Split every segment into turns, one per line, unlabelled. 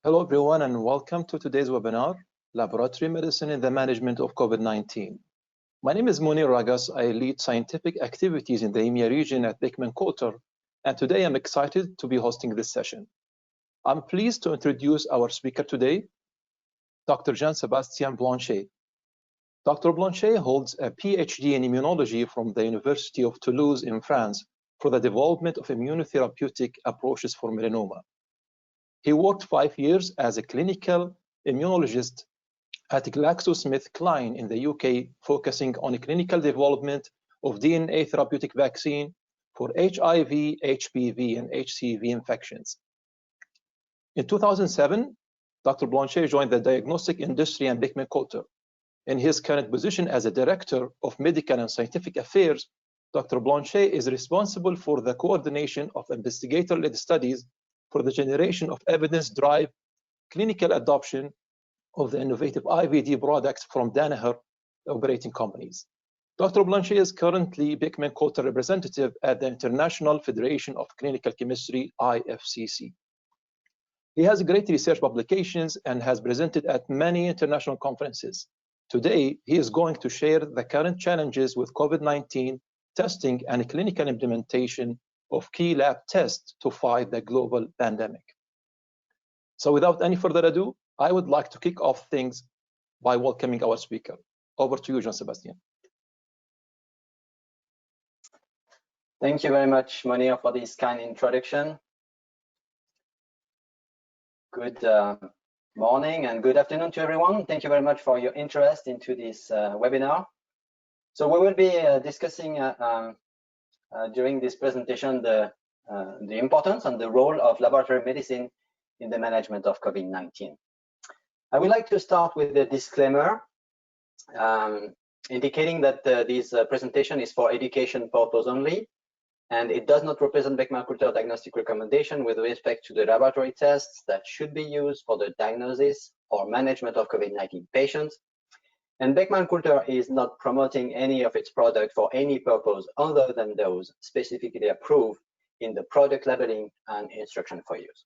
Hello everyone and welcome to today's webinar, Laboratory Medicine in the Management of COVID-19. My name is Munir Ragas. I lead scientific activities in the EMEA region at Beckman Coulter, and today I'm excited to be hosting this session. I'm pleased to introduce our speaker today, Dr. Jean-Sébastien Blanchet. Dr. Blanchet holds a PhD in immunology from the University of Toulouse in France for the development of immunotherapeutic approaches for melanoma. He worked 5 years as a clinical immunologist at GlaxoSmithKline in the UK, focusing on clinical development of DNA therapeutic vaccine for HIV, HPV, and HCV infections. In 2007, Dr. Blanchet joined the diagnostic industry and Beckman Coulter. In his current position as a Director of Medical and Scientific Affairs, Dr. Blanchet is responsible for the coordination of investigator-led studies for the generation of evidence-driven clinical adoption of the innovative IVD products from Danaher operating companies. Dr. Blanchet is currently Beckman Coulter representative at the International Federation of Clinical Chemistry, IFCC. He has great research publications and has presented at many international conferences. Today, he is going to share the current challenges with COVID-19 testing and clinical implementation of key lab tests to fight the global pandemic. So without any further ado, I would like to kick off things by welcoming our speaker. Over to you, Jean-Sébastien.
Thank you very much, Munir, for this kind introduction. Good morning and good afternoon to everyone. Thank you very much for your interest into this webinar. So we will be discussing during this presentation the importance and the role of laboratory medicine in the management of COVID-19. I would like to start with a disclaimer indicating that this presentation is for education purpose only, and it does not represent Beckman Coulter diagnostic recommendation with respect to the laboratory tests that should be used for the diagnosis or management of COVID-19 patients. And Beckman Coulter is not promoting any of its products for any purpose other than those specifically approved in the product labeling and instruction for use.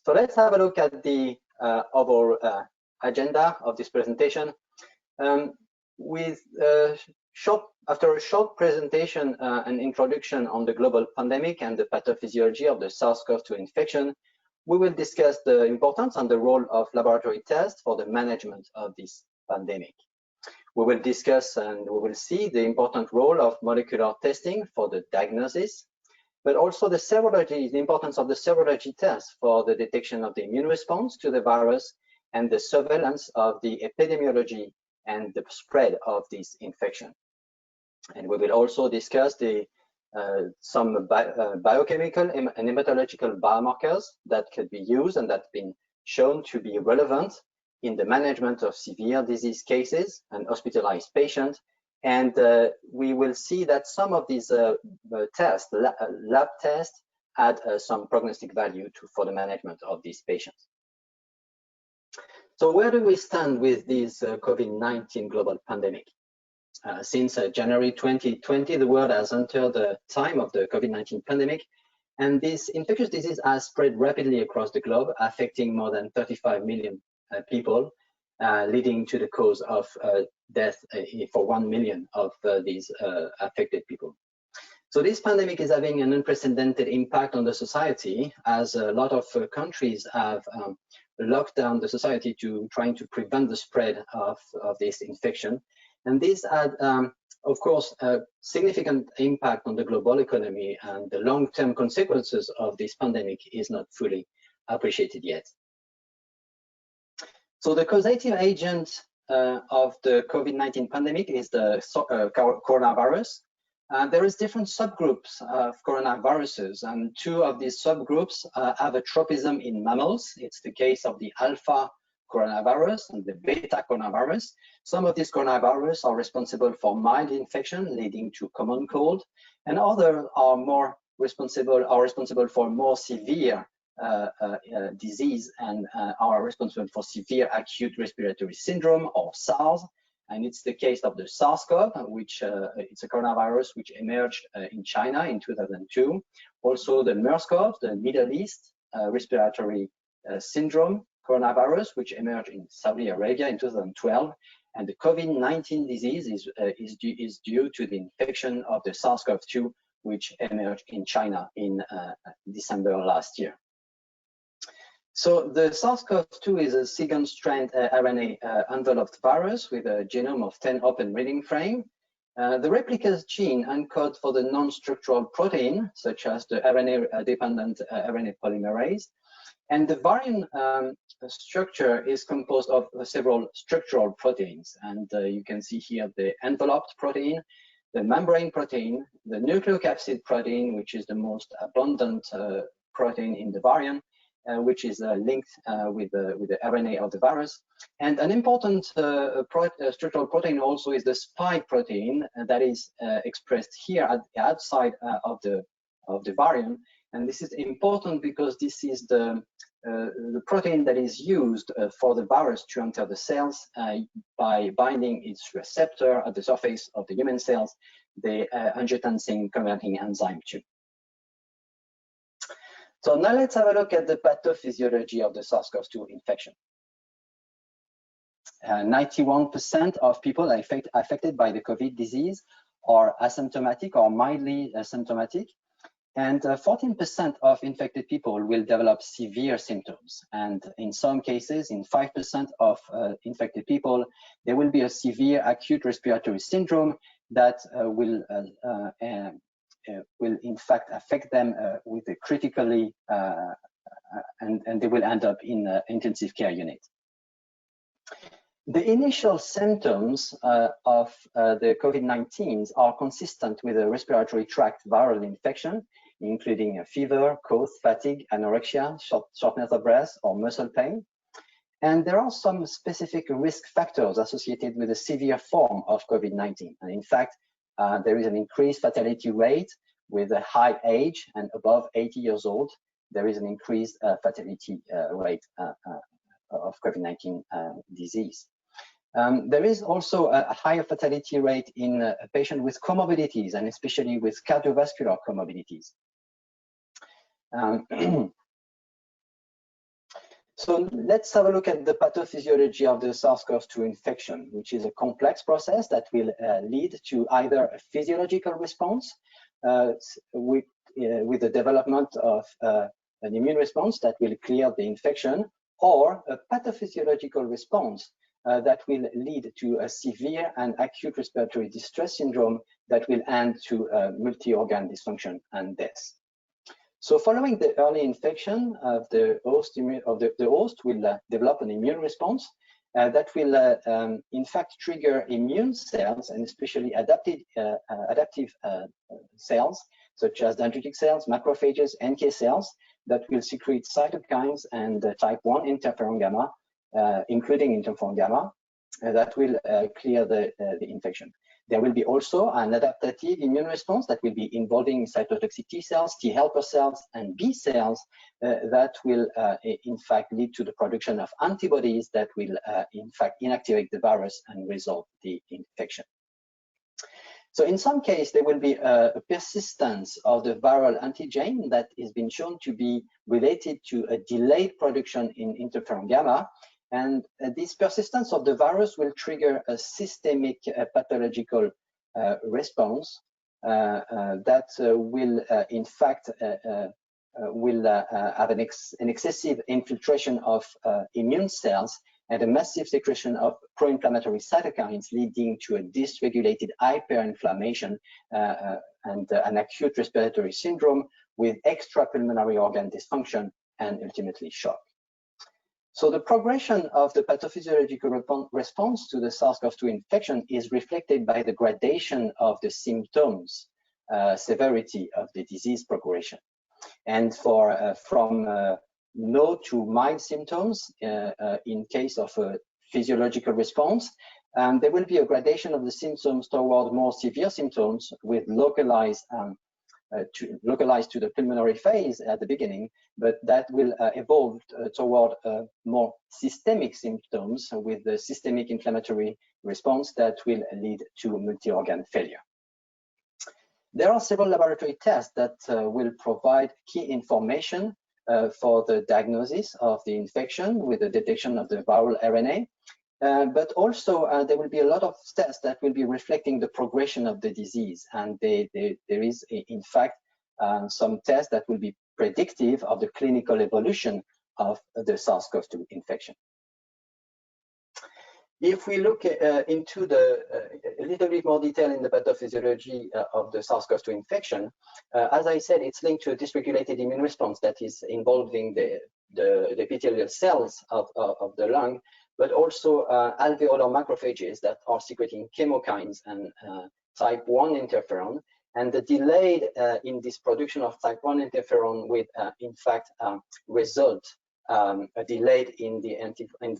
So let's have a look at the overall agenda of this presentation. After a short presentation and introduction on the global pandemic and the pathophysiology of the SARS-CoV-2 infection, we will discuss the importance and the role of laboratory tests for the management of this pandemic. We will discuss and we will see the important role of molecular testing for the diagnosis, but also the serology, the importance of the serology test for the detection of the immune response to the virus and the surveillance of the epidemiology and the spread of this infection. And we will also discuss some biochemical and hematological biomarkers that could be used and that have been shown to be relevant in the management of severe disease cases and hospitalized patients. And we will see that some of these tests, lab tests, add some prognostic value for the management of these patients. So where do we stand with this COVID-19 global pandemic? Since January 2020, the world has entered the time of the COVID-19 pandemic, and this infectious disease has spread rapidly across the globe, affecting more than 35 million people, leading to the cause of death for 1 million of these affected people. So this pandemic is having an unprecedented impact on the society, as a lot of countries have locked down the society trying to prevent the spread of this infection. And this had, of course, a significant impact on the global economy, and the long-term consequences of this pandemic is not fully appreciated yet. So the causative agent of the COVID-19 pandemic is the coronavirus. There is different subgroups of coronaviruses, and 2 of these subgroups have a tropism in mammals. It's the case of the alpha coronavirus and the beta coronavirus. Some of these coronavirus are responsible for mild infection leading to common cold, and others are responsible for more severe disease and are responsible for severe acute respiratory syndrome, or SARS. And it's the case of the SARS-CoV, which it's a coronavirus which emerged in China in 2002. Also the MERS-CoV, the Middle East respiratory syndrome coronavirus, which emerged in Saudi Arabia in 2012, and the COVID-19 disease is due to the infection of the SARS-CoV-2, which emerged in China in December last year. So the SARS-CoV-2 is a second-strand RNA enveloped virus with a genome of 10 open reading frame. The replicase gene encodes for the non-structural protein, such as the RNA-dependent RNA polymerase. And the variant structure is composed of several structural proteins. And you can see here the enveloped protein, the membrane protein, the nucleocapsid protein, which is the most abundant protein in the variant, which is linked with the RNA of the virus. And an important structural protein also is the spike protein that is expressed here at the outside of the variant. And this is important because this is the protein that is used for the virus to enter the cells by binding its receptor at the surface of the human cells, the angiotensin converting enzyme 2. So now let's have a look at the pathophysiology of the SARS-CoV-2 infection. 91% of people affected by the COVID disease are asymptomatic or mildly symptomatic, and 14% of infected people will develop severe symptoms. And in some cases, in 5% of infected people, there will be a severe acute respiratory syndrome that will in fact affect them with a critically, and they will end up in an intensive care unit. The initial symptoms of the COVID-19 are consistent with a respiratory tract viral infection, including a fever, cough, fatigue, anorexia, shortness of breath, or muscle pain. And there are some specific risk factors associated with a severe form of COVID-19. And in fact, there is an increased fatality rate with a high age, and above 80 years old, there is an increased fatality rate of COVID-19 disease. There is also a higher fatality rate in a patient with comorbidities, and especially with cardiovascular comorbidities. So let's have a look at the pathophysiology of the SARS-CoV-2 infection, which is a complex process that will lead to either a physiological response with the development of an immune response that will clear the infection, or a pathophysiological response that will lead to a severe and acute respiratory distress syndrome that will end to multi-organ dysfunction and death. So following the early infection of the host, the host will develop an immune response that will in fact trigger immune cells, and especially adaptive cells, such as dendritic cells, macrophages, NK cells, that will secrete cytokines and type 1 interferon gamma, including interferon gamma, that will clear the infection. There will be also an adaptive immune response that will be involving cytotoxic T cells, T helper cells, and B cells that will in fact lead to the production of antibodies that will in fact inactivate the virus and resolve the infection. So in some case, there will be a persistence of the viral antigen that has been shown to be related to a delayed production in interferon gamma. And this persistence of the virus will trigger a systemic pathological response that will, in fact, have an excessive infiltration of immune cells and a massive secretion of pro-inflammatory cytokines, leading to a dysregulated hyperinflammation and an acute respiratory syndrome with extrapulmonary organ dysfunction and ultimately shock. So the progression of the pathophysiological response to the SARS-CoV-2 infection is reflected by the gradation of the symptoms, severity of the disease progression. And from no to mild symptoms, in case of a physiological response, there will be a gradation of the symptoms toward more severe symptoms with localized to the pulmonary phase at the beginning, but that will evolve toward more systemic symptoms with the systemic inflammatory response that will lead to multi-organ failure. There are several laboratory tests that will provide key information for the diagnosis of the infection with the detection of the viral RNA. But also there will be a lot of tests that will be reflecting the progression of the disease. And there is, in fact, some tests that will be predictive of the clinical evolution of the SARS-CoV-2 infection. If we look into a little bit more detail in the pathophysiology of the SARS-CoV-2 infection, as I said, it's linked to a dysregulated immune response that is involving the epithelial cells of the lung, but also alveolar macrophages that are secreting chemokines and type 1 interferon. And the delay in this production of type 1 interferon will, in fact, result a delay in the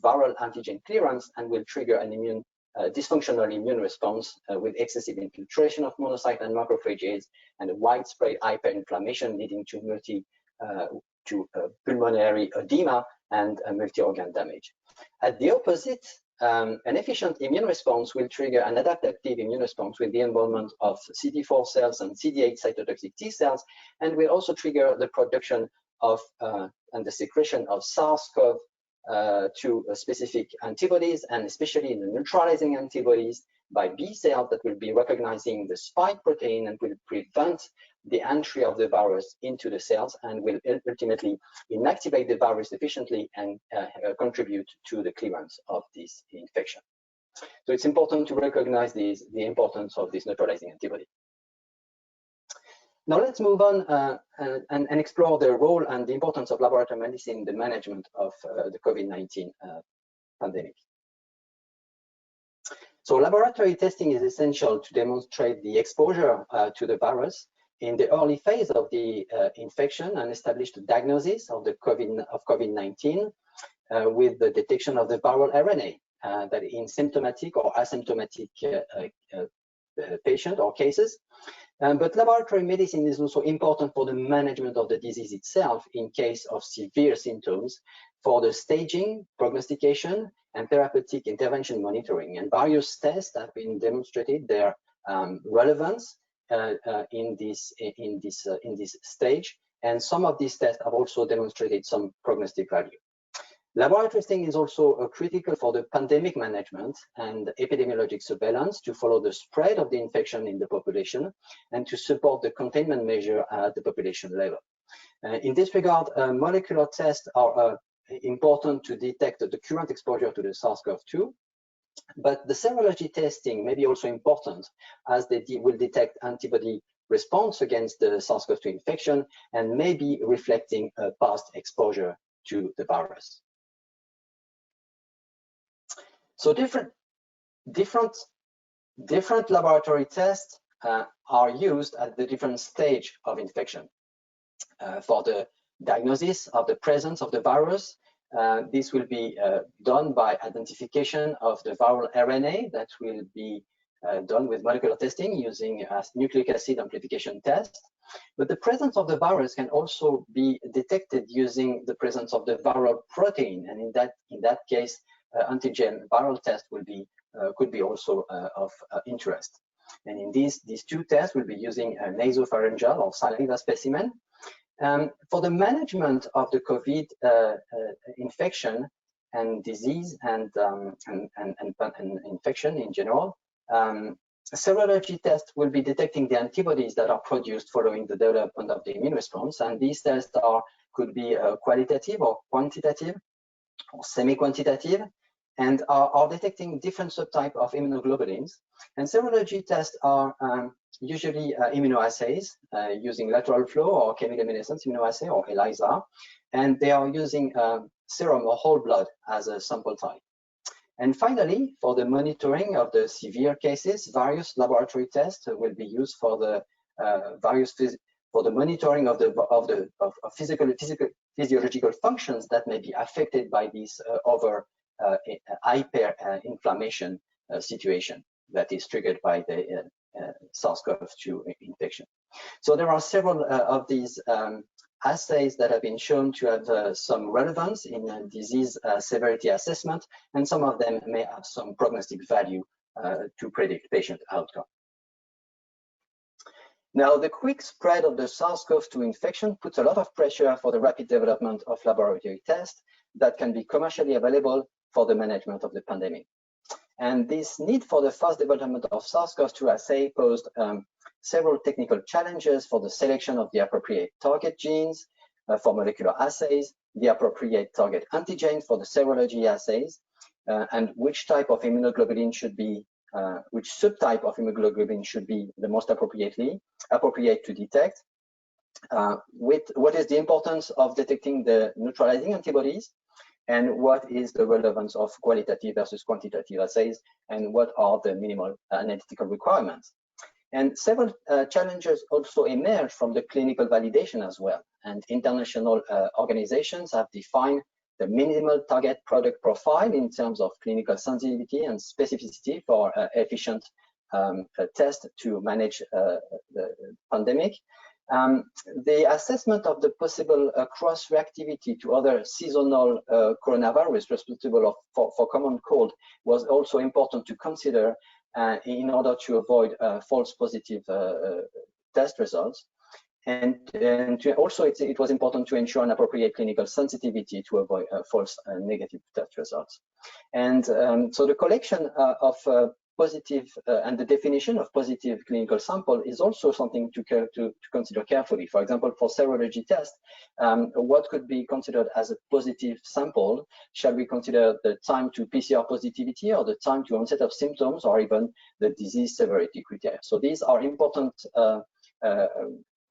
viral antigen clearance and will trigger an dysfunctional immune response with excessive infiltration of monocyte and macrophages and a widespread hyperinflammation leading to pulmonary edema and multi-organ damage. At the opposite, an efficient immune response will trigger an adaptive immune response with the involvement of CD4 cells and CD8 cytotoxic T cells, and will also trigger the production of and the secretion of SARS-CoV-2 specific antibodies, and especially the neutralizing antibodies by B cells that will be recognizing the spike protein and will prevent the entry of the virus into the cells and will ultimately inactivate the virus efficiently and contribute to the clearance of this infection. So it's important to recognize the importance of this neutralizing antibody. Now let's move on and explore the role and the importance of laboratory medicine in the management of the COVID-19 pandemic. So laboratory testing is essential to demonstrate the exposure to the virus in the early phase of the infection and establish the diagnosis of the COVID-19 with the detection of the viral RNA that in symptomatic or asymptomatic patient or cases. But laboratory medicine is also important for the management of the disease itself in case of severe symptoms, for the staging, prognostication, and therapeutic intervention monitoring. And various tests have been demonstrated their relevance in this stage, and some of these tests have also demonstrated some prognostic value. Laboratory testing is also critical for the pandemic management and epidemiologic surveillance to follow the spread of the infection in the population and to support the containment measure at the population level. In this regard, molecular tests are important to detect the current exposure to the SARS-CoV-2, but the serology testing may be also important as they will detect antibody response against the SARS-CoV-2 infection and may be reflecting a past exposure to the virus. So different laboratory tests are used at the different stage of infection. For the diagnosis of the presence of the virus, this will be done by identification of the viral RNA that will be done with molecular testing using a nucleic acid amplification test. But the presence of the virus can also be detected using the presence of the viral protein, and in that case, antigen viral test will be could be also of interest. And in these two tests, we'll be using a nasopharyngeal or saliva specimen. For the management of the COVID infection and disease and infection in general, a serology test will be detecting the antibodies that are produced following the development of the immune response, and these tests could be qualitative or quantitative or semi-quantitative, and are detecting different subtypes of immunoglobulins. And serology tests are usually immunoassays using lateral flow or chemiluminescence immunoassay or ELISA, and they are using serum or whole blood as a sample type. And finally, for the monitoring of the severe cases, various laboratory tests will be used for the monitoring of physiological functions that may be affected by this hyperinflammation situation that is triggered by the SARS-CoV-2 infection. So there are several of these assays that have been shown to have some relevance in disease severity assessment, and some of them may have some prognostic value to predict patient outcome. Now, the quick spread of the SARS-CoV-2 infection puts a lot of pressure for the rapid development of laboratory tests that can be commercially available for the management of the pandemic. And this need for the fast development of SARS-CoV-2 assay posed several technical challenges for the selection of the appropriate target genes for molecular assays, the appropriate target antigen for the serology assays, and which type of immunoglobulin should be, which subtype of immunoglobulin should be the most appropriate to detect. What is the importance of detecting the neutralizing antibodies, and what is the relevance of qualitative versus quantitative assays, and what are the minimal analytical requirements. And several challenges also emerge from the clinical validation as well. And international organizations have defined the minimal target product profile in terms of clinical sensitivity and specificity for efficient test to manage the pandemic. The assessment of the possible cross-reactivity to other seasonal coronavirus responsible for common cold was also important to consider in order to avoid false positive test results. And also it was important to ensure an appropriate clinical sensitivity to avoid false negative test results. And so the collection of positive and the definition of positive clinical sample is also something to consider carefully. For example, for serology test, what could be considered as a positive sample? Shall we consider the time to PCR positivity, or the time to onset of symptoms, or even the disease severity criteria? So these are important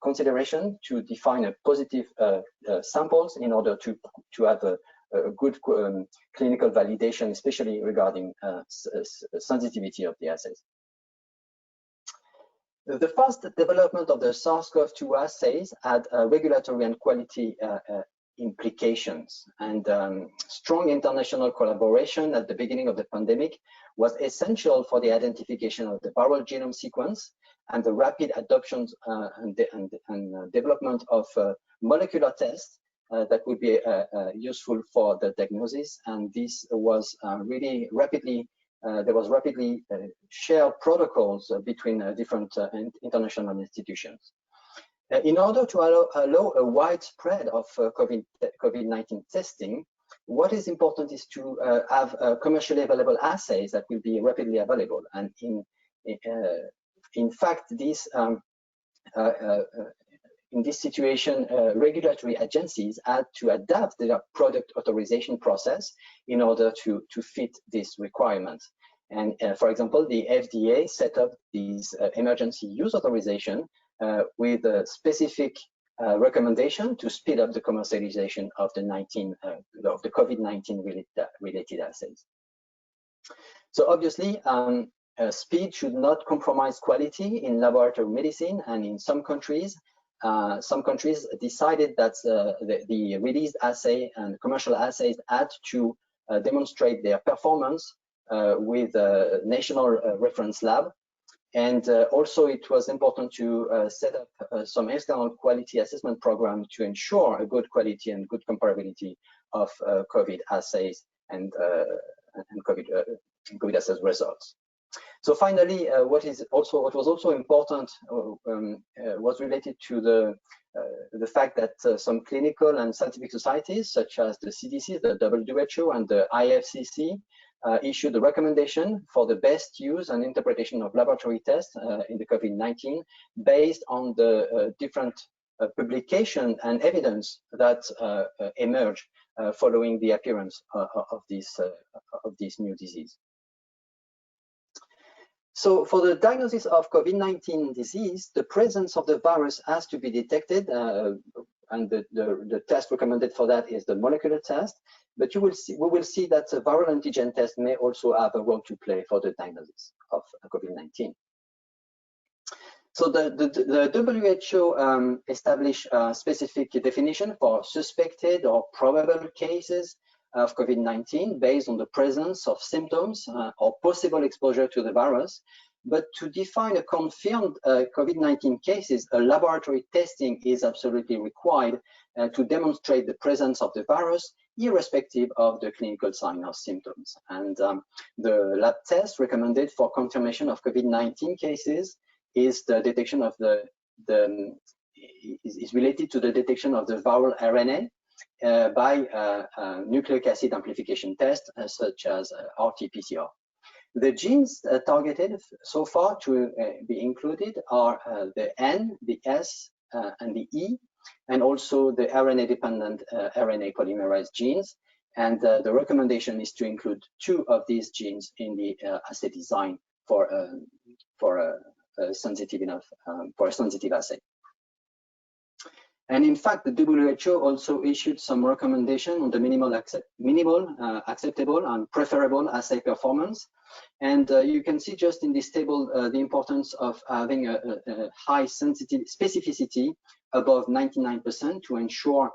consideration to define a positive samples in order to have a good clinical validation, especially regarding sensitivity of the assays. The fast development of the SARS-CoV-2 assays had regulatory and quality implications, and strong international collaboration at the beginning of the pandemic was essential for the identification of the viral genome sequence and the rapid adoption and development of molecular tests that would be useful for the diagnosis. And this was really rapidly, there was rapidly shared protocols between different international institutions. In order to allow a widespread of COVID-19 testing, what is important is to have commercially available assays that will be rapidly available. And in fact, this in this situation, regulatory agencies had to adapt their product authorization process in order to fit this requirement. And for example, the FDA set up these emergency use authorization with a specific recommendation to speed up the commercialization of the COVID-19 related assays. So obviously, speed should not compromise quality in laboratory medicine, and in some countries decided that the released assay and commercial assays had to demonstrate their performance with a national reference lab. And also it was important to set up some external quality assessment program to ensure a good quality and good comparability of COVID assays and COVID assays results. So finally, what was also important was related to the fact that some clinical and scientific societies, such as the CDC, the WHO, and the IFCC, issued a recommendation for the best use and interpretation of laboratory tests in the COVID-19 based on the different publication and evidence that emerged following the appearance of this new disease. So for the diagnosis of COVID-19 disease, the presence of the virus has to be detected, and the test recommended for that is the molecular test. But we will see that the viral antigen test may also have a role to play for the diagnosis of COVID-19. So the WHO established a specific definition for suspected or probable cases of COVID-19 based on the presence of symptoms or possible exposure to the virus. But to define a confirmed COVID-19 cases, a laboratory testing is absolutely required to demonstrate the presence of the virus, irrespective of the clinical sign or symptoms. And the lab test recommended for confirmation of COVID-19 cases is the detection of the is related to the detection of the viral RNA by nucleic acid amplification tests such as RT-PCR. The genes targeted so far to be included are the N, the S, and the E, and also the RNA-dependent RNA polymerase genes. And the recommendation is to include 2 of these genes in the assay design for a sensitive assay. And in fact, the WHO also issued some recommendation on the minimal acceptable and preferable assay performance. And you can see just in this table the importance of having a high specificity above 99% to ensure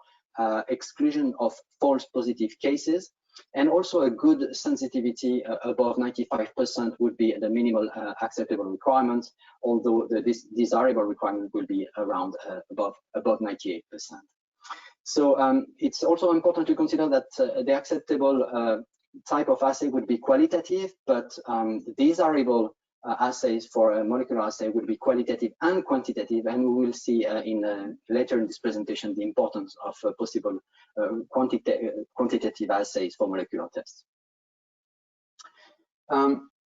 exclusion of false positive cases, and also a good sensitivity above 95% would be the minimal acceptable requirement, although the desirable requirement will be around above 98%. So it's also important to consider that the acceptable type of assay would be qualitative, but desirable assays for a molecular assay would be qualitative and quantitative, and we will see later in this presentation the importance of possible quantitative assays for molecular tests.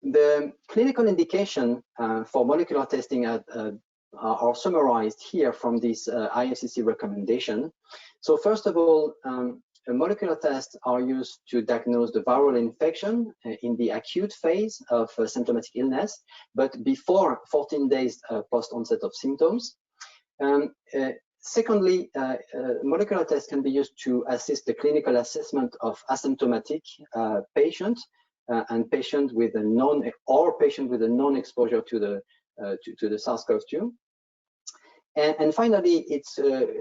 The clinical indication for molecular testing are summarized here from this IFCC recommendation. So first of all, molecular tests are used to diagnose the viral infection in the acute phase of symptomatic illness, but before 14 days post-onset of symptoms. Secondly, molecular tests can be used to assist the clinical assessment of asymptomatic patients and patient with a non exposure to the SARS-CoV-2. And finally,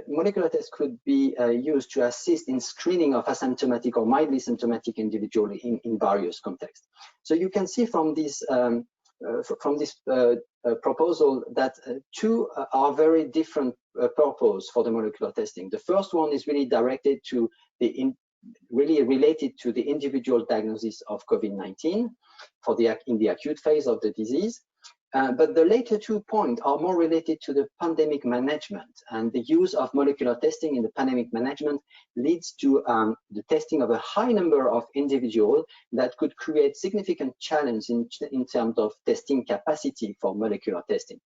molecular tests could be used to assist in screening of asymptomatic or mildly symptomatic individuals in various contexts. So you can see from this proposal that 2 are very different purposes for the molecular testing. The first one is really directed to really related to the individual diagnosis of COVID-19 in the acute phase of the disease. But the later 2 points are more related to the pandemic management, and the use of molecular testing in the pandemic management leads to the testing of a high number of individuals that could create significant challenge in terms of testing capacity for molecular testing.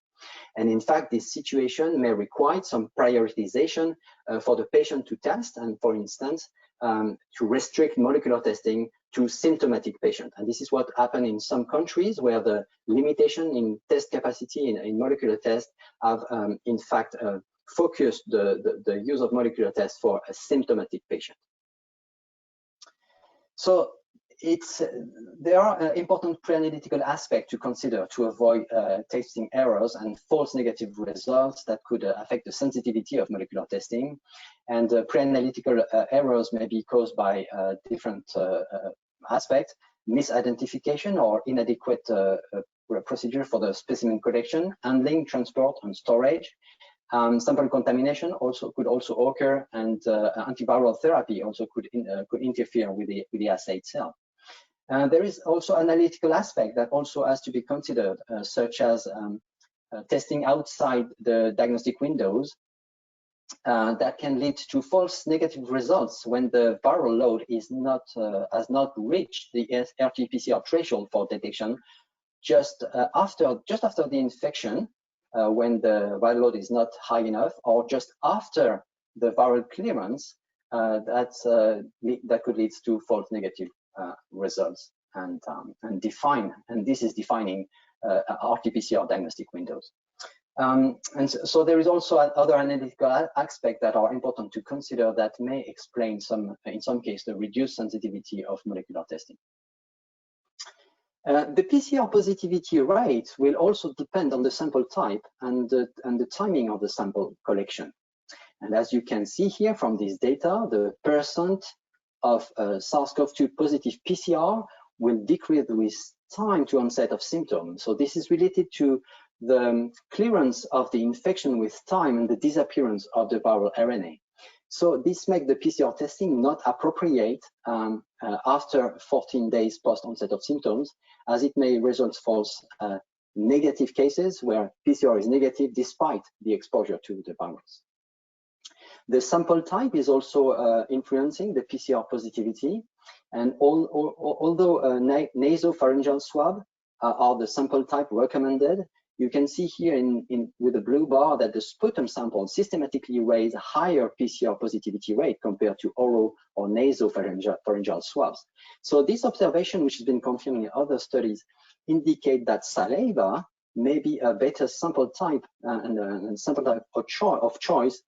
And in fact, this situation may require some prioritization for the patient to test, and for instance, to restrict molecular testing to symptomatic patients. And this is what happened in some countries where the limitation in test capacity in molecular tests have in fact focused the use of molecular tests for a symptomatic patient. So there are important pre-analytical aspects to consider to avoid testing errors and false negative results that could affect the sensitivity of molecular testing. And pre-analytical errors may be caused by different aspects: misidentification or inadequate procedure for the specimen collection, handling, transport, and storage. Sample contamination could also occur, and antiviral therapy also could interfere with the assay itself. There is also analytical aspect that also has to be considered, such as testing outside the diagnostic windows that can lead to false negative results when the viral load has not reached the RT-PCR threshold for detection just after the infection, when the viral load is not high enough, or just after the viral clearance, that could lead to false negative results, and this is defining RT-PCR diagnostic windows. And so there is also other analytical aspects that are important to consider that may explain in some cases, the reduced sensitivity of molecular testing. The PCR positivity rate will also depend on the sample type and the timing of the sample collection. And as you can see here from this data, the percent of SARS-CoV-2 positive PCR will decrease with time to onset of symptoms. So this is related to the clearance of the infection with time and the disappearance of the viral RNA. So this makes the PCR testing not appropriate after 14 days post onset of symptoms, as it may result false negative cases where PCR is negative despite the exposure to the virus. The sample type is also influencing the PCR positivity, and although nasopharyngeal swab are the sample type recommended, you can see here with the blue bar that the sputum samples systematically raise a higher PCR positivity rate compared to oral or nasopharyngeal swabs. So this observation, which has been confirmed in other studies, indicate that saliva may be a better sample type and sample type of choice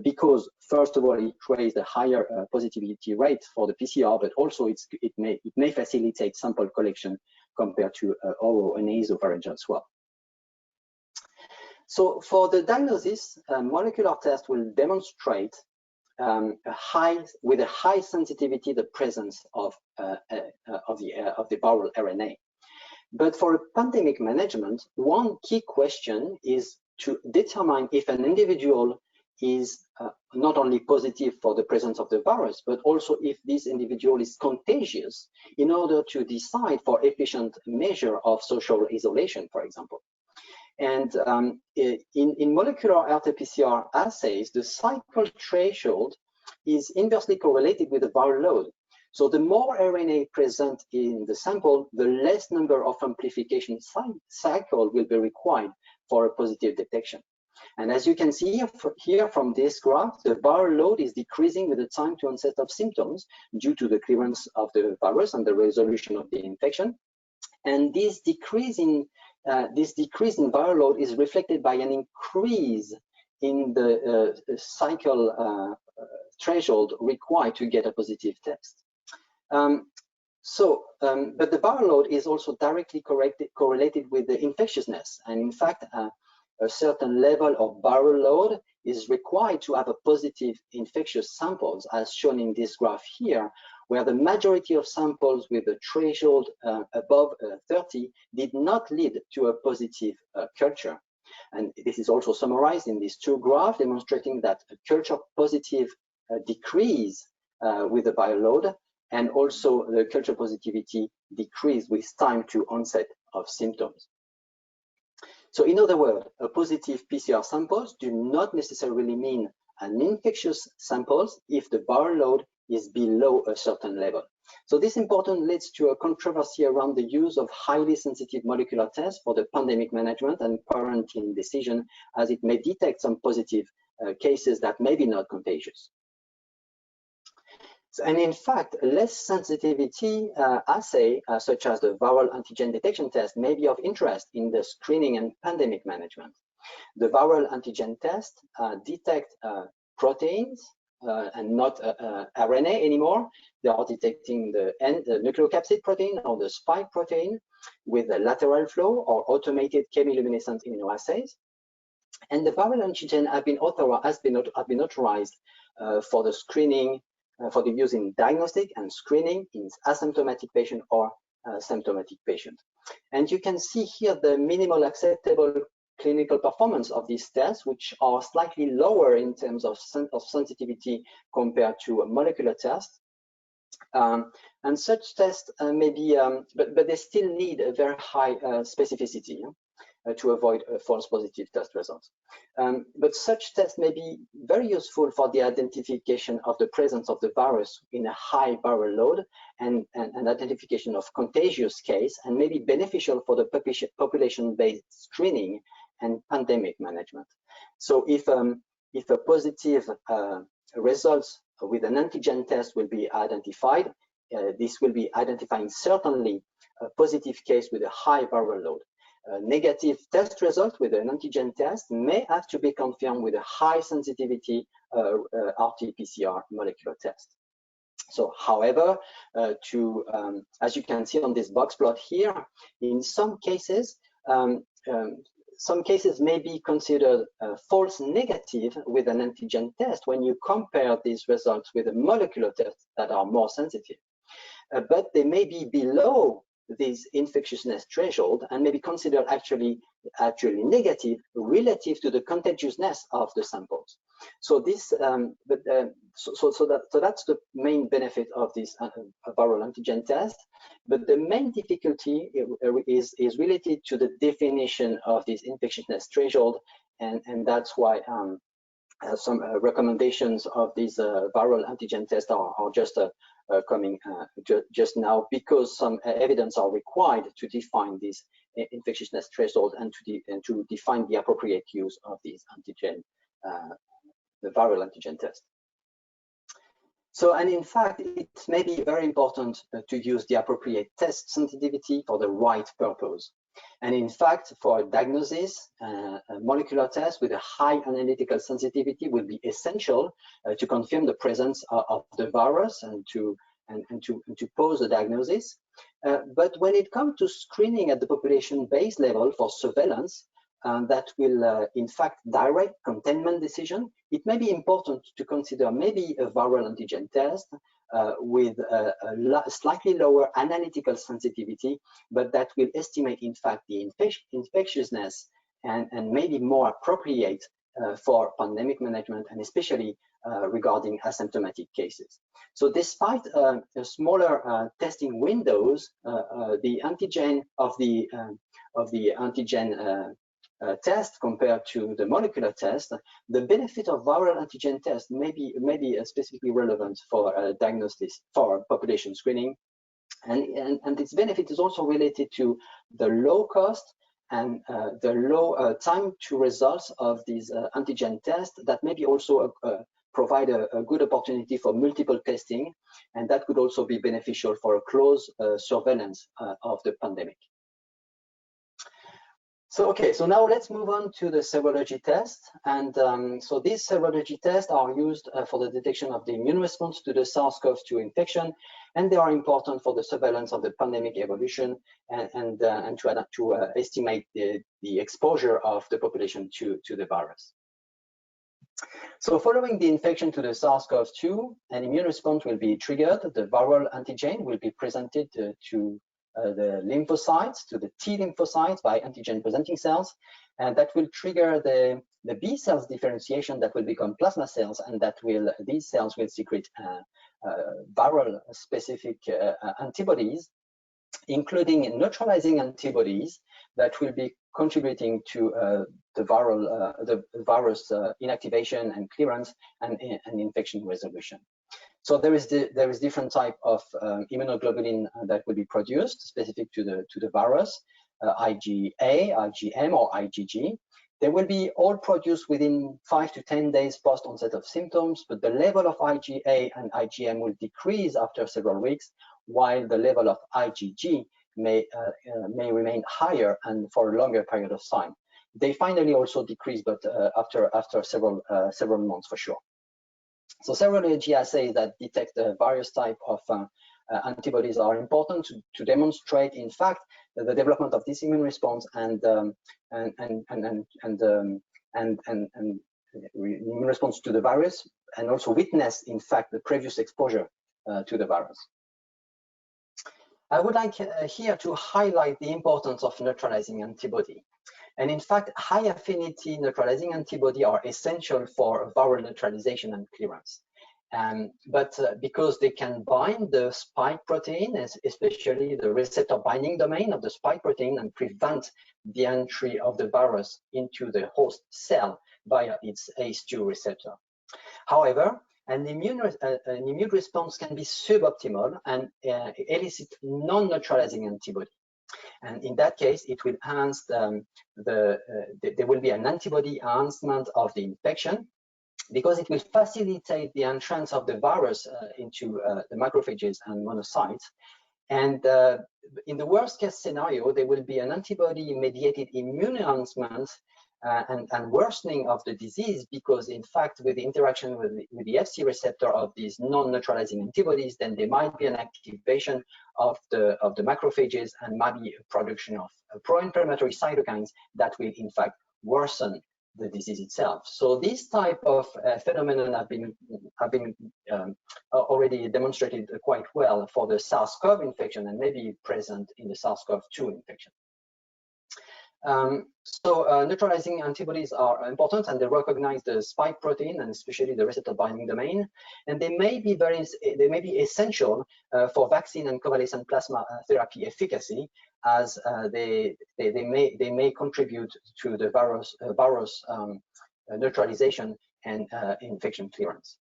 because, first of all, it raised a higher positivity rate for the PCR, but also it may facilitate sample collection compared to oral and nasopharyngeal swab. So for the diagnosis, a molecular test will demonstrate with a high sensitivity the presence of the viral RNA. But for pandemic management, one key question is to determine if an individual is not only positive for the presence of the virus, but also if this individual is contagious, in order to decide for efficient measure of social isolation, for example. And in molecular RT-PCR assays, the cycle threshold is inversely correlated with the viral load. So the more RNA present in the sample, the less number of amplification cycles will be required for a positive detection. And as you can see here from this graph, the viral load is decreasing with the time to onset of symptoms due to the clearance of the virus and the resolution of the infection. And this decrease in viral load is reflected by an increase in the cycle threshold required to get a positive test. But the viral load is also directly correlated with the infectiousness. And in fact, a certain level of viral load is required to have a positive infectious samples, as shown in this graph here, where the majority of samples with a threshold above 30 did not lead to a positive culture. And this is also summarized in these two graphs, demonstrating that a culture positive decrease with the viral load, and also the culture positivity decrease with time to onset of symptoms. So in other words, a positive PCR samples do not necessarily mean an infectious samples if the viral load is below a certain level. So this important leads to a controversy around the use of highly sensitive molecular tests for the pandemic management and quarantine decision, as it may detect some positive cases that may be not contagious. And in fact, less sensitivity assay, such as the viral antigen detection test, may be of interest in the screening and pandemic management. The viral antigen test detect proteins and not RNA anymore. They are detecting the nucleocapsid protein or the spike protein with a lateral flow or automated chemiluminescent immunoassays. And the viral antigen have been authorized for the screening, for the use in diagnostic and screening in asymptomatic patient or symptomatic patient. And you can see here the minimal acceptable clinical performance of these tests, which are slightly lower in terms of sensitivity compared to a molecular test. And such tests may be, but they still need a very high specificity to avoid false positive test results. But such tests may be very useful for the identification of the presence of the virus in a high viral load and identification of contagious case, and may be beneficial for the population-based screening and pandemic management. So if a positive results with an antigen test will be identified, this will be identifying certainly a positive case with a high viral load. Negative test result with an antigen test may have to be confirmed with a high sensitivity RT-PCR molecular test. So, however, as you can see on this box plot here, in some cases may be considered false negative with an antigen test when you compare these results with a molecular test that are more sensitive. But they may be below this infectiousness threshold and may be considered actually negative relative to the contagiousness of the samples. So this, so that's the main benefit of this viral antigen test. But the main difficulty is related to the definition of this infectiousness threshold, and that's why some recommendations of these viral antigen tests are just coming just now, because some evidence are required to define this infectiousness threshold and to define the appropriate use of these antigen, the viral antigen test. So, and in fact, it may be very important to use the appropriate test sensitivity for the right purpose. And in fact, for diagnosis, a molecular test with a high analytical sensitivity will be essential to confirm the presence of the virus and to pose a diagnosis. But when it comes to screening at the population-based level for surveillance, that will in fact direct containment decision, it may be important to consider maybe a viral antigen test with a slightly lower analytical sensitivity, but that will estimate in fact the infectiousness and maybe more appropriate for pandemic management, and especially regarding asymptomatic cases. So despite smaller testing windows, the antigen of the antigen test compared to the molecular test, the benefit of viral antigen test may be specifically relevant for diagnosis, for population screening, and its benefit is also related to the low cost and the low time to results of these antigen tests that maybe also provide a good opportunity for multiple testing, and that could also be beneficial for a close surveillance of the pandemic. So, okay, so now let's move on to the serology test. And so these serology tests are used for the detection of the immune response to the SARS-CoV-2 infection, and they are important for the surveillance of the pandemic evolution and to estimate the exposure of the population to the virus. So following the infection to the SARS-CoV-2, an immune response will be triggered. The viral antigen will be presented to the lymphocytes, to the T lymphocytes by antigen presenting cells, and that will trigger the B cells differentiation that will become plasma cells, and that will, these cells will secrete viral specific antibodies, including neutralizing antibodies that will be contributing to the virus inactivation and clearance and infection resolution. So there is different type of immunoglobulin that will be produced specific to the virus, IgA, IgM, or IgG. They will be all produced within 5 to 10 days post onset of symptoms, but the level of IgA and IgM will decrease after several weeks, while the level of IgG may remain higher and for a longer period of time. They finally also decrease, but after several months for sure. So serology assays that detect various type of antibodies are important to demonstrate, in fact, the development of this immune response and immune response to the virus, and also witness, in fact, the previous exposure to the virus. I would like here to highlight the importance of neutralizing antibody. And in fact, high affinity neutralizing antibody are essential for viral neutralization and clearance. But because they can bind the spike protein, especially the receptor binding domain of the spike protein, and prevent the entry of the virus into the host cell via its ACE2 receptor. However, an immune response can be suboptimal and elicit non-neutralizing antibody. And in that case, it will enhance there will be an antibody enhancement of the infection, because it will facilitate the entrance of the virus into the macrophages and monocytes. And in the worst case scenario, there will be an antibody-mediated immune enhancement and worsening of the disease, because in fact, with the interaction with the Fc receptor of these non-neutralizing antibodies, then there might be an activation of the macrophages and maybe a production of pro-inflammatory cytokines that will in fact worsen the disease itself. So this type of phenomenon have been already demonstrated quite well for the SARS-CoV infection, and maybe present in the SARS-CoV-2 infection. Neutralizing antibodies are important, and they recognize the spike protein and especially the receptor binding domain, and they may be essential for vaccine and convalescent plasma therapy efficacy, as they may contribute to the virus neutralization and infection clearance.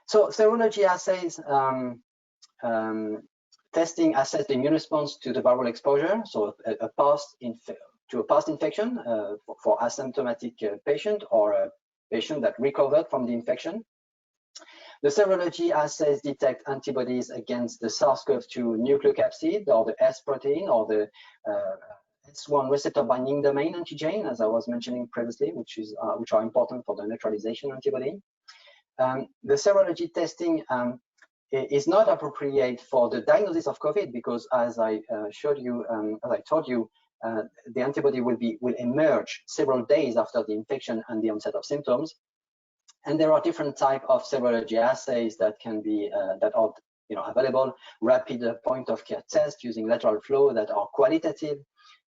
So serology assays testing assess the immune response to the viral exposure, so a past infection for asymptomatic patient or a patient that recovered from the infection. The serology assays detect antibodies against the SARS-CoV-2 nucleocapsid or the S protein or the S1 receptor binding domain antigen, as I was mentioning previously, which are important for the neutralization antibody. The serology testing is not appropriate for the diagnosis of COVID because, as I showed you, as I told you, the antibody will emerge several days after the infection and the onset of symptoms. And there are different types of serology assays that can be that are available. Rapid point of care test using lateral flow that are qualitative.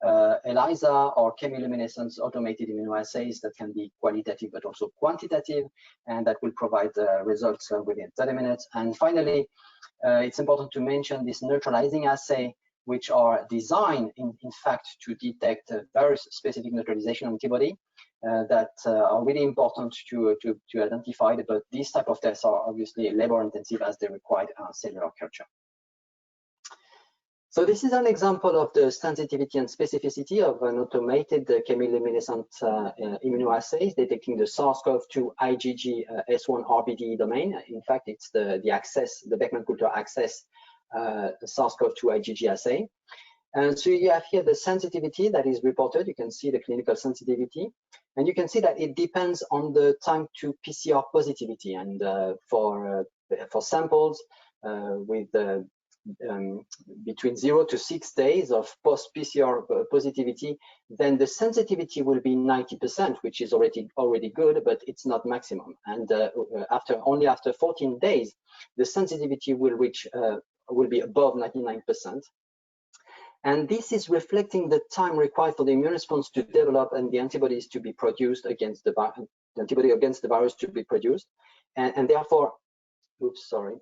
ELISA or chemiluminescence automated immunoassays that can be qualitative but also quantitative, and that will provide results within 30 minutes. And finally, it's important to mention this neutralizing assay, which are designed in fact to detect virus-specific neutralization antibody that are really important to identify, but these type of tests are obviously labor intensive as they require cellular culture. So this is an example of the sensitivity and specificity of an automated chemiluminescent immunoassays detecting the SARS-CoV-2 IgG S1 RBD domain. In fact, it's the Access, the Beckman Coulter Access SARS-CoV-2 IgG assay. And so you have here the sensitivity that is reported. You can see the clinical sensitivity, and you can see that it depends on the time to PCR positivity. And for samples with between 0 to 6 days of post-PCR positivity, then the sensitivity will be 90%, which is already good, but it's not maximum. And only after 14 days, the sensitivity will be above 99%. And this is reflecting the time required for the immune response to develop and the antibodies to be produced against the antibody against the virus to be produced, and therefore, oops, sorry.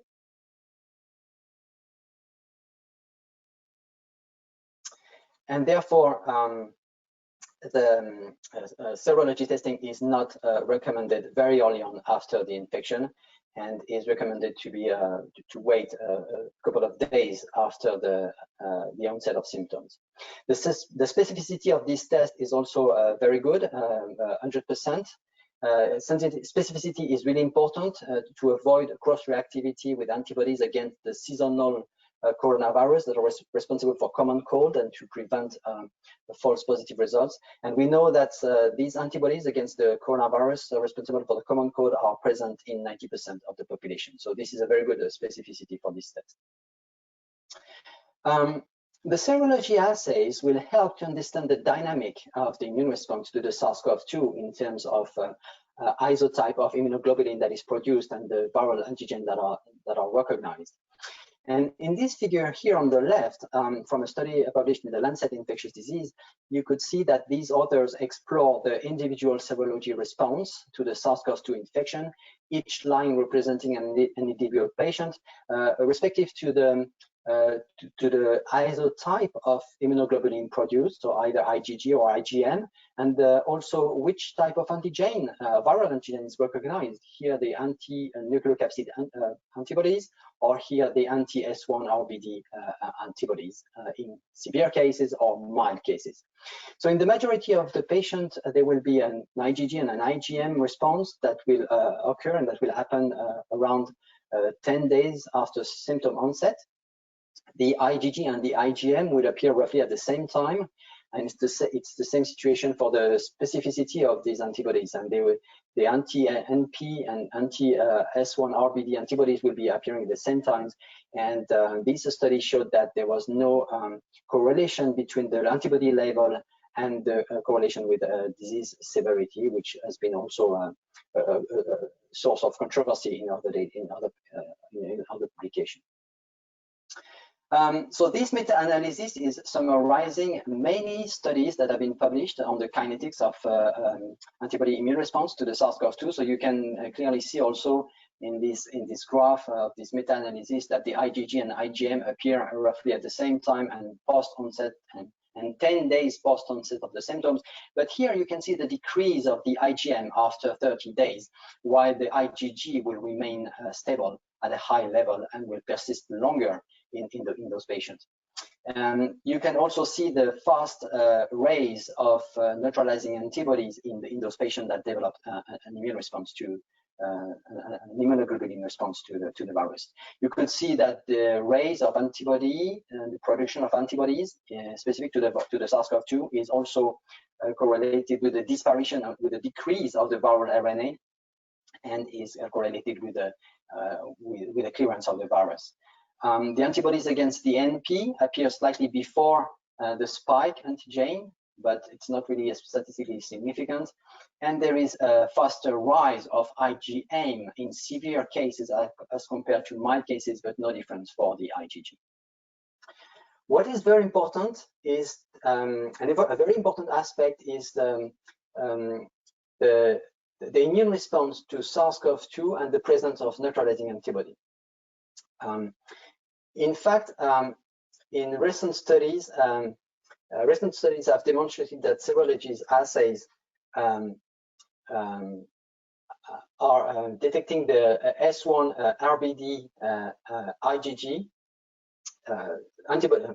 And therefore, the serology testing is not recommended very early on after the infection, and is recommended to be to wait a couple of days after the onset of symptoms. The specificity of this test is also very good, 100%. Specificity is really important to avoid cross-reactivity with antibodies against the seasonal coronavirus that are responsible for common cold and to prevent false positive results. And we know that these antibodies against the coronavirus responsible for the common cold are present in 90% of the population. So this is a very good specificity for this test. The serology assays will help to understand the dynamic of the immune response to the SARS-CoV-2 in terms of isotype of immunoglobulin that is produced and the viral antigen that are recognized. And in this figure here on the left, from a study published in the Lancet Infectious Disease, you could see that these authors explore the individual serology response to the SARS-CoV-2 infection, each line representing an individual patient, respective to the isotype of immunoglobulin produced, so either IgG or IgM, and also which type of antigen, viral antigen is recognized. Here the anti-nucleocapsid antibodies, or here the anti-S1 RBD antibodies in severe cases or mild cases. So in the majority of the patients, there will be an IgG and an IgM response that will occur, and that will happen around 10 days after symptom onset. The IgG and the IgM will appear roughly at the same time, and it's the same situation for the specificity of these antibodies. And the anti-NP and anti-S1 RBD antibodies will be appearing at the same time. And this study showed that there was no correlation between the antibody level and the correlation with disease severity, which has been also a source of controversy in other publications. So this meta-analysis is summarizing many studies that have been published on the kinetics of antibody immune response to the SARS-CoV-2. So you can clearly see also in this graph of this meta-analysis that the IgG and IgM appear roughly at the same time and post-onset and 10 days post-onset of the symptoms. But here you can see the decrease of the IgM after 30 days, while the IgG will remain stable at a high level and will persist longer in those patients. You can also see the fast rise of neutralizing antibodies in those patients that developed an immune response to an immunoglobulin response to the virus. You could see that the rise of antibody and the production of antibodies specific to the SARS-CoV-2 is also correlated with the disparition with the decrease of the viral RNA, and is correlated with the clearance of the virus. The antibodies against the NP appear slightly before the spike antigen, but it's not really statistically significant. And there is a faster rise of IgM in severe cases as compared to mild cases, but no difference for the IgG. What is very important is, and a very important aspect is the immune response to SARS-CoV-2 and the presence of neutralizing antibody. In fact, in recent studies have demonstrated that serology's assays are detecting the S1 RBD IgG antibody.